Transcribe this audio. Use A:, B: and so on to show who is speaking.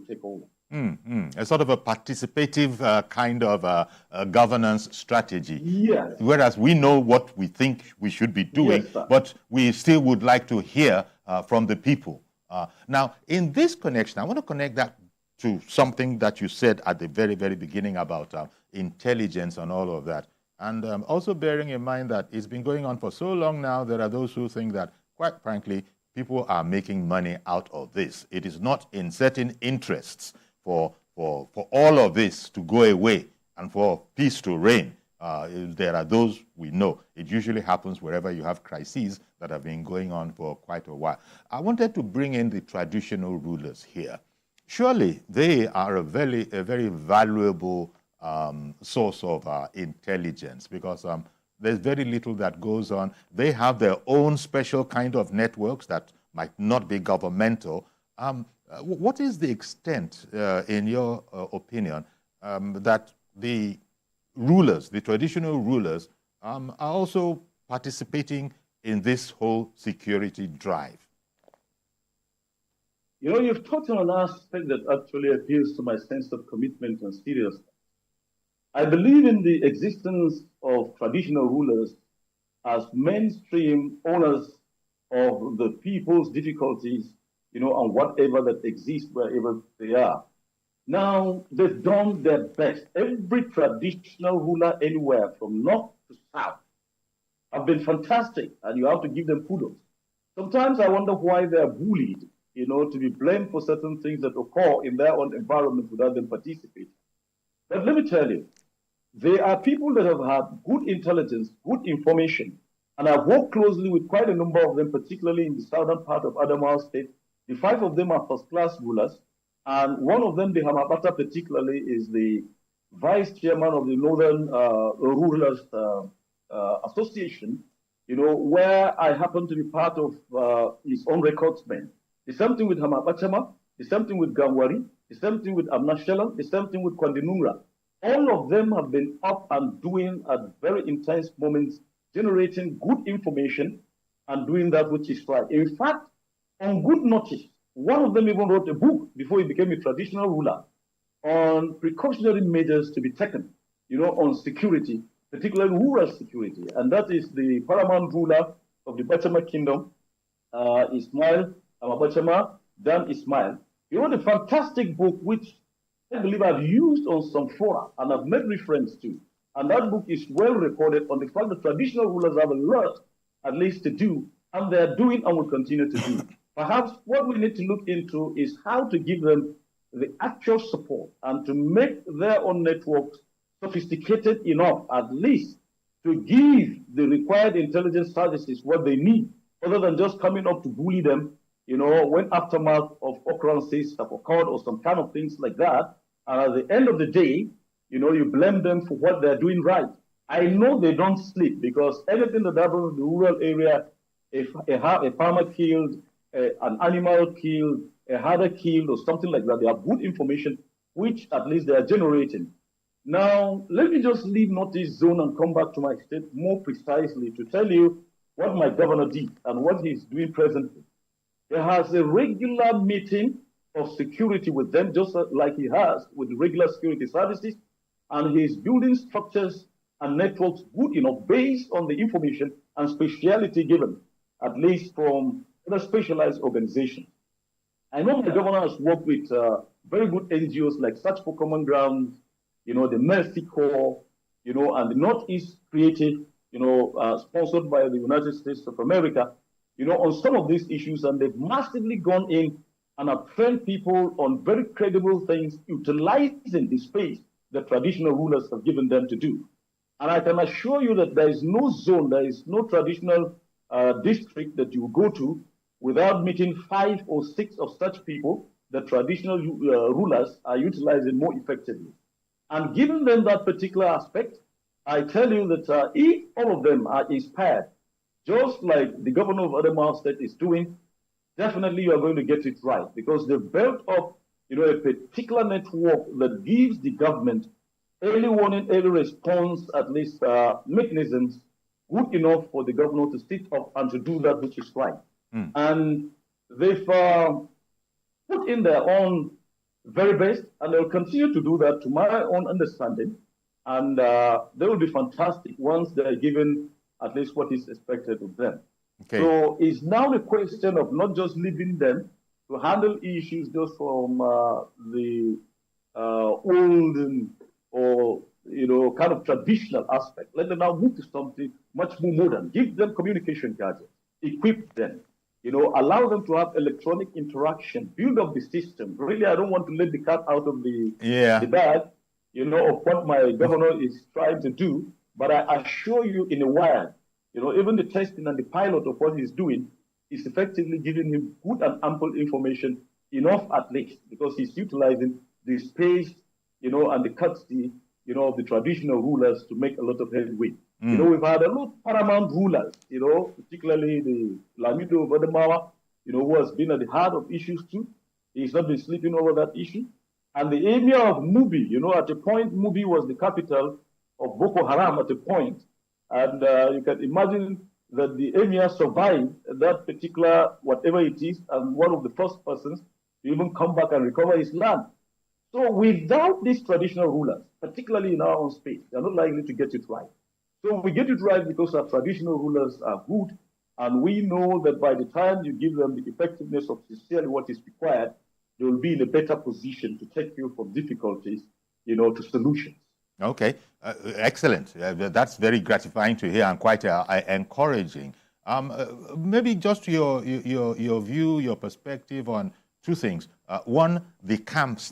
A: take over.
B: A sort of a participative kind of governance strategy.
A: Yes.
B: Whereas we know what we think we should be doing,
A: yes,
B: but we still would like to hear from the people. Now, in this connection, I want to connect that to something that you said at the very, very beginning about intelligence and all of that. And also bearing in mind that it's been going on for so long now, there are those who think that, quite frankly, people are making money out of this. It is not in certain interests for all of this to go away and for peace to reign. There are those we know. It usually happens wherever you have crises that have been going on for quite a while. I wanted to bring in the traditional rulers here. Surely they are a very valuable source of intelligence, because there's very little that goes on. They have their own special kind of networks that might not be governmental. What is the extent, in your opinion, that the rulers, the traditional rulers, are also participating in this whole security drive?
A: You know, you've touched on an aspect that actually appeals to my sense of commitment and seriousness. I believe in the existence of traditional rulers as mainstream owners of the people's difficulties, you know, and whatever that exists wherever they are. Now, they've done their best. Every traditional ruler anywhere from north to south have been fantastic, and you have to give them kudos. Sometimes I wonder why they're bullied, you know, to be blamed for certain things that occur in their own environment without them participating. But let me tell you, they are people that have had good intelligence, good information, and I've worked closely with quite a number of them, particularly in the southern part of Adamawa State. The 5 of them are first-class rulers, and one of them, the Hamabata particularly, is the vice chairman of the Northern Rulers Association, you know, where I happen to be part of his own recordsmen. The same thing with Hamabachama, the same thing with Gamwari, the same thing with Amnashalam, the same thing with Kwandinungra. All of them have been up and doing at very intense moments, generating good information and doing that which is right. In fact, on good notice, one of them even wrote a book before he became a traditional ruler on precautionary measures to be taken, you know, on security, particularly rural security. And that is the paramount ruler of the Bachama Kingdom, Ismail Amabachama, Dan Ismail. He wrote a fantastic book, which I believe I've used on some fora and I've made reference to. And that book is well recorded on the fact that traditional rulers have a lot, at least, to do, and they're doing and will continue to do. Perhaps what we need to look into is how to give them the actual support and to make their own networks sophisticated enough, at least, to give the required intelligence services what they need, other than just coming up to bully them, you know, when aftermath of occurrences have occurred or some kind of things like that. And at the end of the day, you know, you blame them for what they're doing right. I know they don't sleep, because anything that happens in the rural area, if a farmer killed, an animal killed, a herder killed, or something like that, they have good information, which at least they are generating. Now, let me just leave Northeast Zone and come back to my state more precisely to tell you what my governor did and what he's doing presently. He has a regular meeting of security with them, just like he has with the regular security services, and he's building structures and networks good enough based on the information and speciality given, at least from other specialized organizations. I know my governor has worked with very good NGOs like Search for Common Ground, you know, the Mercy Corps, you know, and the Northeast Creative, you know, sponsored by the United States of America, you know, on some of these issues, and they've massively gone in and have trained people on very credible things, utilizing the space that traditional rulers have given them to do. And I can assure you that there is no zone, there is no traditional district that you go to without meeting 5 or 6 of such people that traditional rulers are utilizing more effectively. And given them that particular aspect, I tell you that if all of them are inspired, just like the governor of Adamawa State is doing, definitely you are going to get it right, because they've built up, you know, a particular network that gives the government early warning, early response, at least mechanisms good enough for the governor to sit up and to do that which is right. And they've put in their own very best, and they'll continue to do that to my own understanding. And they will be fantastic once they're given at least what is expected of them.
B: Okay.
A: So it's now a question of not just leaving them to handle issues just from the olden or kind of traditional aspect. Let them now move to something much more modern. Give them communication gadgets, equip them, allow them to have electronic interaction, build up the system. Really, I don't want to let the cat out of the bag, of what my governor is trying to do. But I assure you, in a while, even the testing and the pilot of what he's doing is effectively giving him good and ample information, enough at least, because he's utilizing the space, and the courtesy, of the traditional rulers to make a lot of headway. We've had a lot of paramount rulers, particularly the Lamido of Adamawa, who has been at the heart of issues too. He's not been sleeping over that issue. And the Emir of Mubi, at a point, Mubi was the capital of Boko Haram at a point. And you can imagine that the Emir survived that particular, whatever it is, and one of the first persons to even come back and recover his land. So without these traditional rulers, particularly in our own space, they're not likely to get it right. So we get it right because our traditional rulers are good, and we know that by the time you give them the effectiveness of sincerely what is required, they will be in a better position to take you from difficulties, to solutions.
B: Okay, excellent. That's very gratifying to hear and quite encouraging. Maybe just your view, your perspective on two things. One, the camps